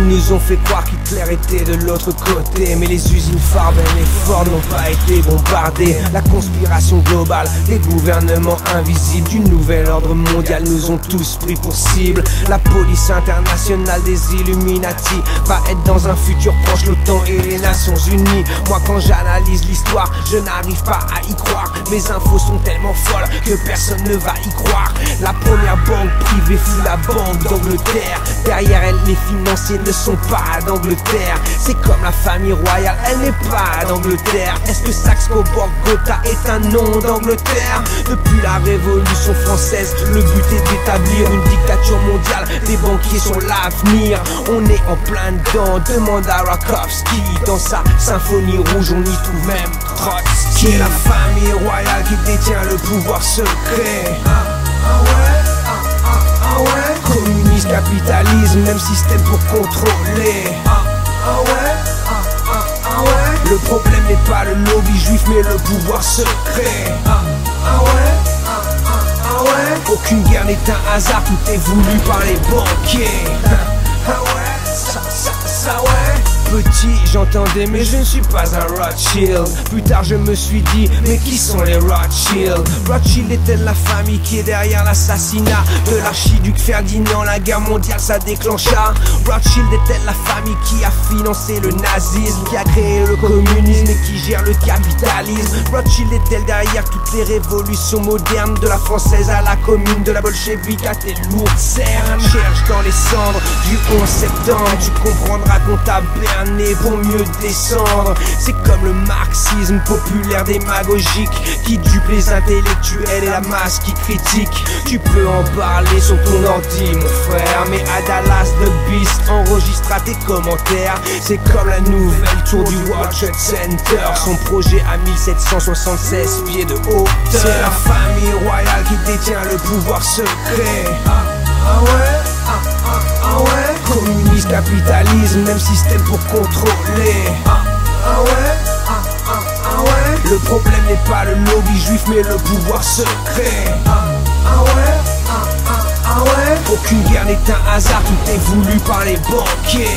nous ont fait croire qu'Hitler était de l'autre côté. Mais les usines Farben et Ford n'ont pas été bombardées. La conspiration globale des gouvernements invisibles du nouvel ordre mondial nous ont tous pris pour cible. La police internationale des Illuminati va être dans un futur proche l'OTAN et les Nations Unies. Moi quand j'analyse l'histoire, je n'arrive pas à y croire. Mes infos sont tellement folles que personne ne va y croire. La première banque privée fut la Banque d'Angleterre. Derrière elle, les financiers ne sont pas d'Angleterre. C'est comme la famille royale, elle n'est pas d'Angleterre. Est-ce que Saxe-Coburg-Gotha est un nom d'Angleterre? Depuis la Révolution française, le but est d'établir une dictature mondiale. Des banquiers sont l'avenir. On est en plein dedans, demande à Rakowski. Dans sa symphonie rouge, on y trouve même Trotsky. C'est la famille royale qui détient le pouvoir secret. Communisme, capitalisme, même système pour contrôler. Le problème n'est pas le lobby juif mais le pouvoir secret. Aucune guerre n'est un hasard, tout est voulu par les banquiers. Petit, j'entendais mais je ne suis pas un Rothschild. Plus tard je me suis dit, mais qui sont les Rothschild? Rothschild est-elle la famille qui est derrière l'assassinat de l'archiduc Ferdinand? La guerre mondiale ça déclencha. Rothschild est-elle la famille qui a financé le nazisme, qui a créé le communisme et qui gère le capitalisme? Rothschild est-elle derrière toutes les révolutions modernes, de la française à la commune, de la bolchevique à tes lourdes cernes? Cherche dans les cendres du 11 septembre, tu comprendras qu'on t'a berné pour mieux descendre. C'est comme le marxisme populaire démagogique qui dupe les intellectuels et la masse qui critique. Tu peux en parler sur ton ordi mon frère, mais à Dallas The Beast enregistra tes commentaires. C'est comme la nouvelle tour du World Trade Center, son projet à 1776 pieds de hauteur. C'est la famille royale qui détient le pouvoir secret. Communisme, capitalisme, même système pour contrôler. Le problème n'est pas le lobby juif mais le pouvoir secret. Aucune guerre n'est un hasard, tout est voulu par les banquiers.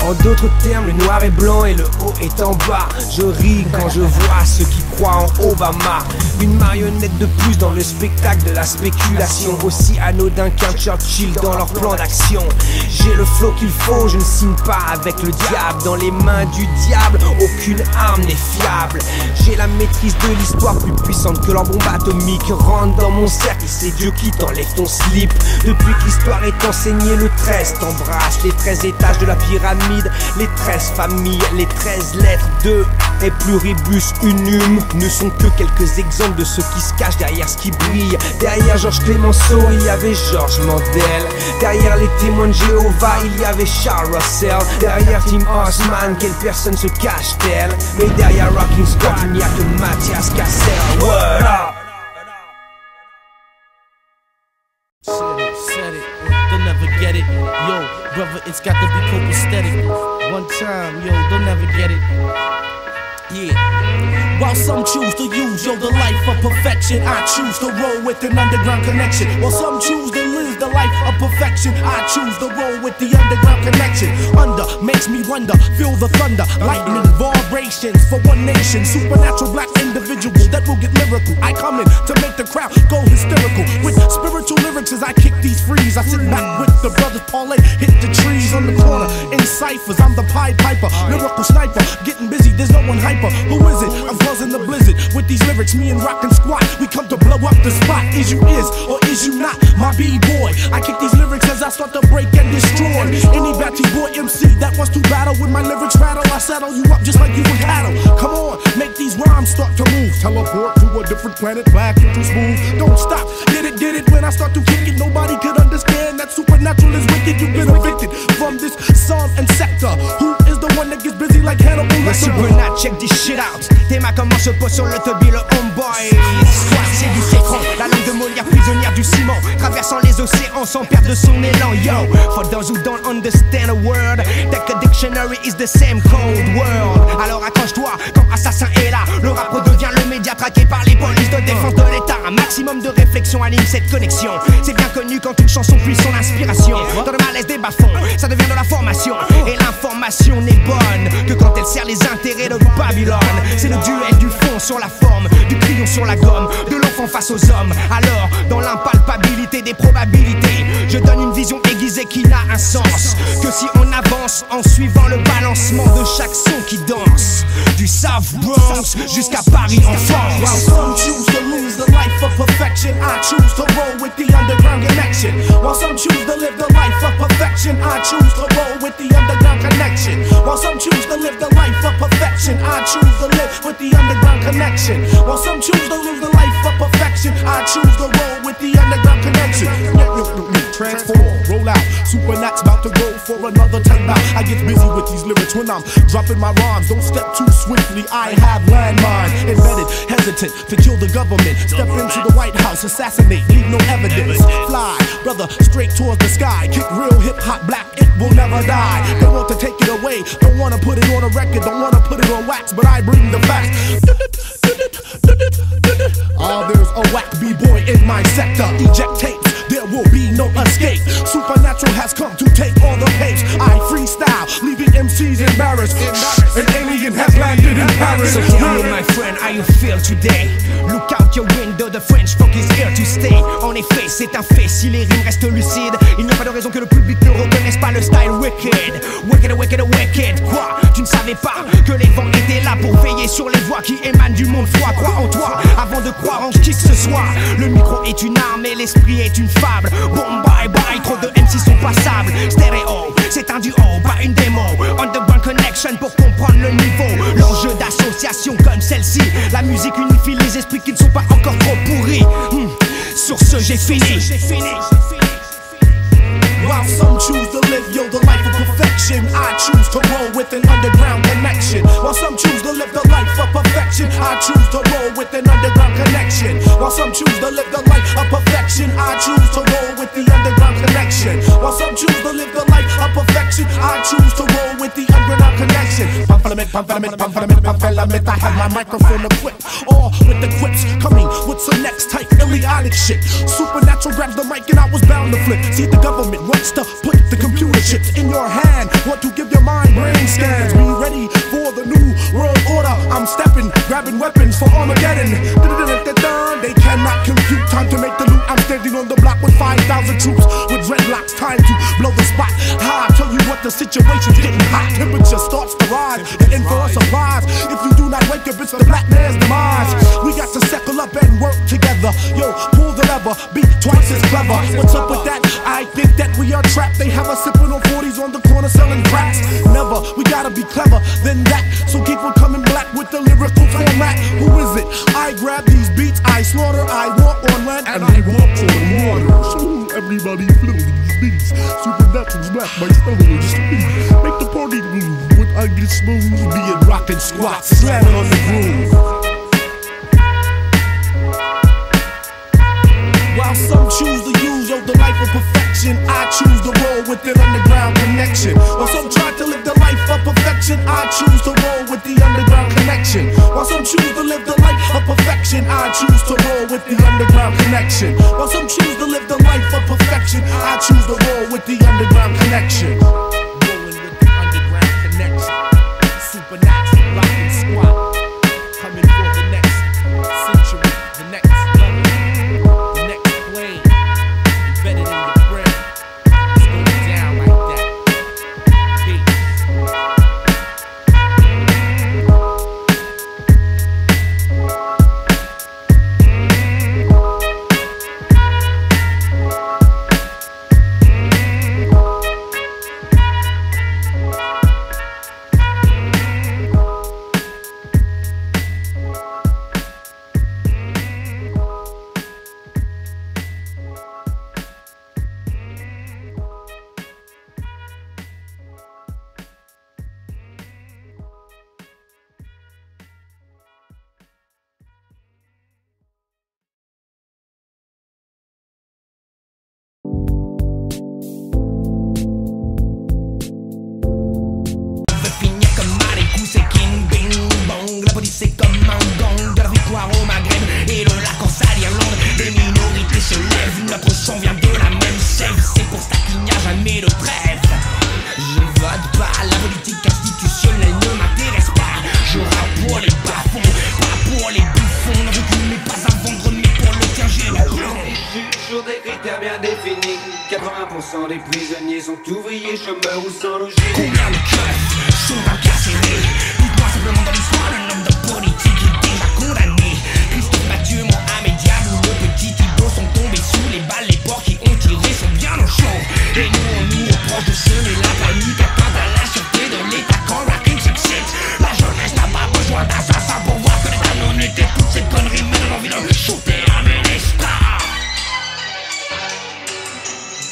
En d'autres termes, le noir est blanc et le haut est en bas. Je ris quand je vois ceux qui croient en Obama. Une marionnette de plus dans le spectacle de la spéculation, aussi anodin qu'un Churchill dans leur plan d'action. J'ai le flow qu'il faut, je ne signe pas avec le diable. Dans les mains du diable, aucune arme n'est fiable. J'ai la maîtrise de l'histoire plus puissante que leur bombe atomique. Rentre dans mon cercle, c'est Dieu qui t'enlève ton slip. Depuis que l'histoire est enseignée, le 13 t'embrasse. Les 13 étages de la pyramide, les 13 familles, les 13 lettres de et pluribus unum ne sont que quelques exemples de ceux qui se cachent derrière ce qui brille. Derrière Georges Clemenceau, il y avait Georges Mandel. Derrière les témoins de Jéhovah, il y avait Charles Russell. Derrière Tim Osman, quelle personne se cache-t-elle? Mais derrière Rocking Scott, il n'y a que Mathias Cassel. What up? Said it, they'll never get it. Yo, brother, it's got to be copacetic. One time, yo, they'll never get it. Yeah. While some choose to use, yo, the life of perfection, I choose to roll with an underground connection. While some choose to live the life of perfection, I choose to roll with the underground connection. Under makes me wonder, feel the thunder, lightning, vibrations for one nation. Supernatural black individuals that will get lyrical. I come in to make the crowd go hysterical with spiritual lyrics as I kick these frees. I sit back with the brothers parlay, hit the trees on the corner in ciphers. I'm the Pied Piper, lyrical sniper, getting busy. There's no one hyper. Who is it? I'm causing the blizzard with these lyrics. Me and Rock and Squat, we come to blow up the spot. Is you is or is you not my B-boy? I kick these lyrics as I start to break and destroy any batty boy MC that wants to battle with my lyrics rattle. I saddle you up just like you would cattle. Come on, make these rhymes start to move. Teleport to a different planet, back into smooth. Don't stop, get it when I start to kick it. Nobody could understand that supernatural is wicked. You've been evicted from this song and sector. Who is the one that gets busy like Hannibal Lecter? Supernat, check this shit out. Tes mains comment se posent sur le toby, le homeboy. Squat, c'est du sécran. La langue de Molière, prisonnière du ciment. Traversant les océans sans perdre son élan. Yo, for those who don't understand a word, take a dictionary is the same cold world. Alors accroche-toi quand Assassin est là. Le rap redevient le média traqué par les polices de défense de l'état, un maximum de réflexion anime cette connexion. C'est bien connu quand une chanson puise son inspiration. Dans le malaise des bas-fonds, ça devient de la formation. Et l'information n'est bonne que quand elle sert les intérêts de Babylone. C'est le duel du fond sur la forme, du crayon sur la gomme, de l'enfant face aux hommes. Alors, dans l'impalpabilité des probabilités, je donne une vision aiguisée qui n'a un sens que si on avance en suivant le balancement de chaque son qui danse. Du South Bronx jusqu'à Paris en France. While some choose to lose the life of perfection, I choose to roll with the underground connection. While some choose to live the life of perfection, I choose to roll with the underground connection. While some choose to live the life of perfection, I choose to live with the underground connection. While some choose to live the life of perfection, I choose to roll with the underground connection. Transform, roll out, Supernat's about to go for another time out. I get busy with these lyrics when I'm dropping my rhymes. Don't step too swiftly, I have landmines embedded, hesitant to kill the government. Step into the White House, assassinate, leave no evidence. Fly, brother, straight towards the sky. Kick real hip-hop black, it will never die. They want to take it away, don't wanna put it on a record, don't wanna put it on wax, but I bring the facts. There's a whack b-boy in my sector. Eject tapes, there will be no escape. Supernatural has come to take all the pace. I freestyle, leaving MCs embarrassed. An alien has landed in Paris. So tell me, my friend, how you feel today? Look out your window, the French funk is here to stay. En effet, c'est un fait, si les rimes restent lucides, il n'y a pas de raison que le public ne reconnaisse pas le style wicked. Wicked, wicked, wicked. Quoi? Tu ne savais pas que les vents étaient là pour veiller sur les voix qui émanent du monde froid. Crois en toi avant de croire en qui que ce soit. Le micro est une arme et l'esprit est une fable. Bon bye bye, trop de MC sont passables. Stéréo, c'est un duo, pas une démo. Underground connection pour comprendre le niveau. L'enjeu d'association comme celle-ci. La musique unifie les esprits qui ne sont pas encore trop pourris. Sur ce, j'ai fini. While some choose to live, yo, the life of perfection, I choose to roll with an underground connection. While some choose to live the life of perfection, I choose to roll with an underground connection. While some choose to live the life of perfection, I choose to roll with the underground connection. While some choose to live the life of perfection, I choose to roll with the underground connection. Pamphlet, pamphlet, pamphlet, pamphlet, I have my microphone equipped, all with the quips, coming with some next type idiotic shit. Supernatural grabs the mic and I was bound to flip. See, the government wants to put the computer chips in your hand, want to give your mind brain scans. Be ready for the new world order. I'm stepping, grabbing weapons for Armageddon. They cannot compute time to make the loot. I'm standing on the block with 5,000 troops with dreadlocks. Time to blow the spot. I tell you what, the situation's getting hot. Temperature starts to rise, and in for a surprise. If you do not wake up, it's the black man's demise. We got to settle up and work together. Yo, pull the lever, be twice as clever. What's up with that? I think that we are trapped. They have us sipping on 40s on the corner selling cracks. Never, we gotta be clever than that. So keep on coming black with the lyrical format. Who is it? I grab these beats, I slaughter, I walk on land, and I walk on water. So everybody feel these beats. Supernatural's black, my style is speed. Make the party move when I get smooth. Being rockin' squats, slamming on the groove. While some choose to use, yo, the life of perfection, I choose to roll with an underground connection. While some try to live the life of perfection, I choose to roll with the underground connection. While some choose to live the life of perfection, I choose to roll with the underground connection. While some choose to live the life of perfection, I choose to roll with the underground connection. Rolling with the underground connection. Supernatural, rockin' squat. Coming for the next century, the next level. Better than the bread. It's going down like that. C'est comme un gong de la victoire au Maghreb et de la pour les bouffons. Ne reculez pas à vendre, mais pour le tien j'ai le plan. Sur des critères bien définis, 80% des prisonniers sont ouvriers, chômeurs ou sans logis. Combien de keufs sont incarcérés? Dites-moi simplement dans l'histoire, le nombre de politiques est déjà condamné. Christophe Mathieu, Mohamed Diallo, le petit Thibault sont tombés sous les balles. Les porcs qui ont tiré sont bien au chaud. Et nous on nous reproche de semer la panique, atteinte à la sûreté de l'État quand la rime s'excite. La jeunesse n'a pas besoin d'assassins pour voir que l'État non était toutes ces conneries, mais donne envie de shooter un ministre.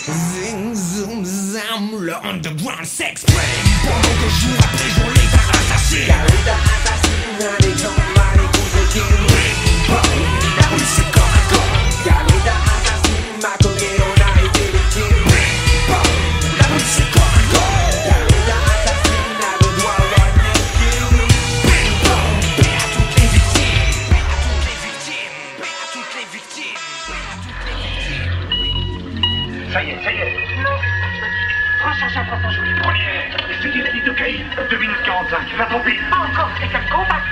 Zing, zoom, zam, le underground s'exprime. Pendant que jour après jour l'État assassine. Car l'État assassine des gens mal écoutés. La police c'est corps à corps. Car l'État assassine ma collègue, on a été victime. La police c'est corps à corps. Car l'État assassine a le droit à la Paix à toutes les victimes. Paix à toutes les victimes. Paix à toutes les victimes. Paix à toutes les victimes. Ça y est, ça y est. Recharge à 300 jouets. Première, sécurité de Caïn, 2 minutes 45, va tomber. Encore quelqu'un contact.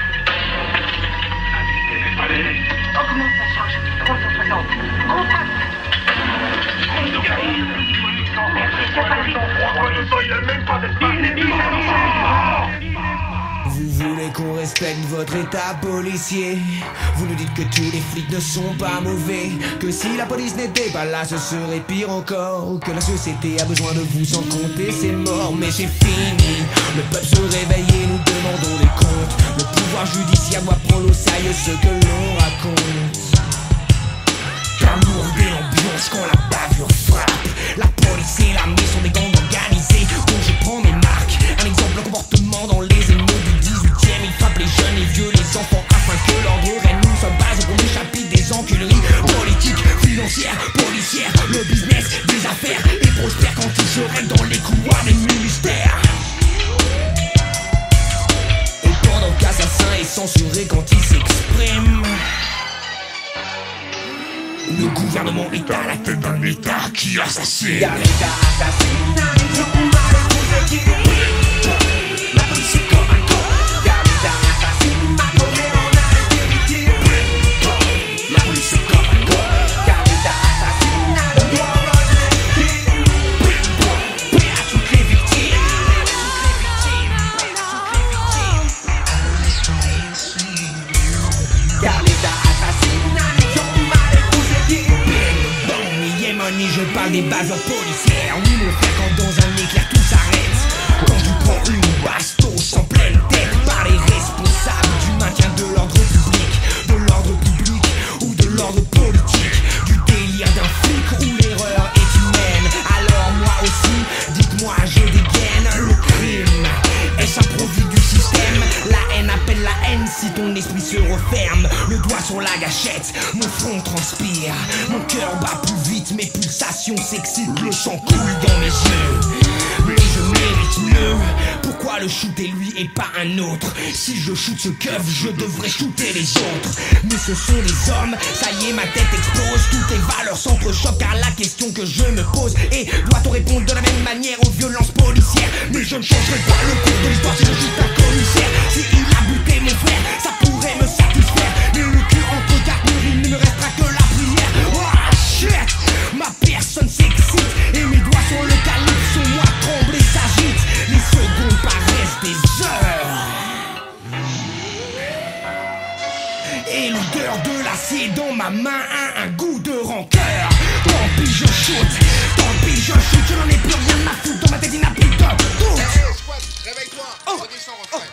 Allez, Augmente la charge. 360. Contact. de Caïn. Il n'a même pas d'espace. Vous voulez qu'on respecte votre état policier? Vous nous dites que tous les flics ne sont pas mauvais, que si la police n'était pas là ce serait pire encore, que la société a besoin de vous sans compter ses morts. Mais c'est fini, le peuple se réveille et nous demandons des comptes. Le pouvoir judiciaire doit prendre au sérieux ce que l'on raconte. Car lourde et l'ambiance quand la bavure frappe. La police et l'armée sont des gangs organisés dont je prends mes marques. Un exemple, le comportement dans les émeutes du 18e. Ils frappent les jeunes, les vieux, les enfants afin que l'ordre règne. Nous sommes pas au premier chapitre des enculeries politiques, financières, policières. Le business des affaires est prospère quand ils se règlent dans les couloirs des ministères. Et pendant qu'Assassin est censuré quand il s'exprime, le gouvernement est à la tête d'un État qui assassine. Car l'État assassine des gens mal écoutés. La police c'est corps à corps. Car l'État assassine ma collègue, on a été victime. La police c'est corps à corps. Car l'État assassine a le droit à la victime. Paix à toutes les victimes. Car l'État assassine des gens mal écoutés. Yémoni, je parle des bavures policières. Oui mon frère, quand dans un éclair tout s'arrête, quand tu prends une bastos en pleine tête par les responsables du maintien de l'ordre public ou de l'ordre politique, du délire d'un flic où l'erreur est humaine. Alors moi aussi, dites-moi je dégaine. Le crime, est-ce un produit du système? La haine appelle la haine si ton esprit se referme. Le doigt sur la gâchette, mon front transpire, mon cœur bat plus vite, mes pulsations s'excitent, le sang coule dans mes yeux. Mais je mérite mieux. Pourquoi le shooter lui et pas un autre? Si je shoot ce keuf, je devrais shooter les autres. Mais ce sont des hommes, ça y est ma tête explose. Toutes les valeurs s'entrechoquent car la question que je me pose est: doit-on répondre de la même manière aux violences policières? Mais je ne changerai pas le cours de l'histoire si je shoot un commissaire. Si il a buté mon frère, ça pourrait me satisfaire. Mais le cul entre quatre murs, il ne me restera que la prière. Oh shit, ma personne s'excite et mes doigts sur le calibre sont moi tremblés s'agitent. Les secondes paraissent des heures et l'odeur de l'acier dans ma main a un goût de rancœur. Tant pis je shoot, je n'en ai plus rien à foutre. Dans ma tête il n'a plus de doute. Squad, réveille-toi, redescends, refrain.